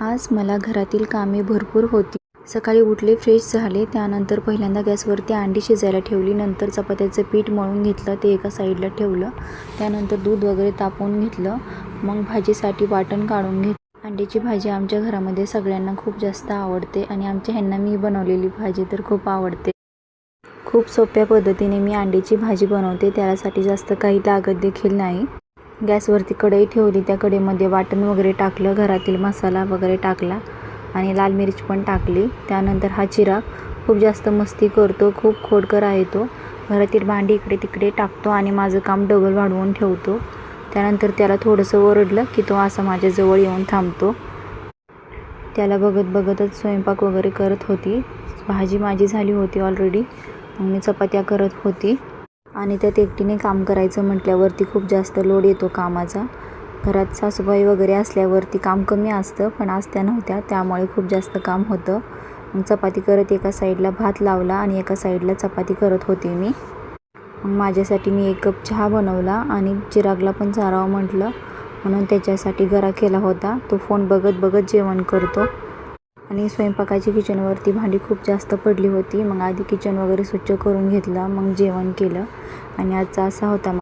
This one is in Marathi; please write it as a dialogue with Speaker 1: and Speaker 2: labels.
Speaker 1: आज मला घरातील कामे भरपूर होती. सकाळी उठले, फ्रेश झाले. त्यानंतर पहिल्यांदा गॅसवरती अंडी शिजायला ठेवली. नंतर चपात्याचं पीठ मळून घेतलं, ते एका साईडला ठेवलं. त्यानंतर दूध वगैरे तापवून घेतलं. मग भाजीसाठी वाटण काढून घेतलं. अंड्याची भाजी आमच्या घरामध्ये सगळ्यांना खूप जास्त आवडते आणि आमच्या ह्यांना मी बनवलेली भाजी तर खूप आवडते. खूप सोप्या पद्धतीने मी अंड्याची भाजी बनवते. त्यासाठी जास्त काही लागत देखील नाही. गॅसवरती कढई ठेवली. त्या कढईमध्ये वाटण वगैरे टाकलं, घरातील मसाला वगैरे टाकला आणि लाल मिरच पण टाकली. त्यानंतर हा चिराग खूप जास्त मस्ती करतो, खूप खोडकर आहे तो. घरातील भांडी इकडे तिकडे टाकतो आणि माझं काम डबल वाढवून ठेवतो. त्यानंतर त्याला थोडंसं ओरडलं की तो असा माझ्याजवळ येऊन थांबतो. त्याला बघत बघतच स्वयंपाक वगैरे करत होती. भाजी माझी झाली होती ऑलरेडी. मग मी चपात्या करत होती आणि त्यात एकटीने काम करायचं म्हटल्यावरती खूप जास्त लोड येतो कामाचा. घरात सासूबाई वगैरे असल्यावरती काम कमी असतं, पण आज त्या नव्हत्या त्यामुळे खूप जास्त काम होतं. मग चपाती करत एका साईडला भात लावला आणि एका साईडला चपाती करत होते मी. मग माझ्यासाठी मी 1 कप चहा बनवला आणि चिरागला पण चारावं म्हटलं म्हणून त्याच्यासाठी गरा केला होता. तो फोन बघत बघत जेवण करतो. आणि स्वयंपाकाची किचनवरती भांडी खूप जास्त पडली होती. मग आधी किचन वगैरे स्वच्छ करून घेतला, मग जेवण केलं आणि आजचा असा होता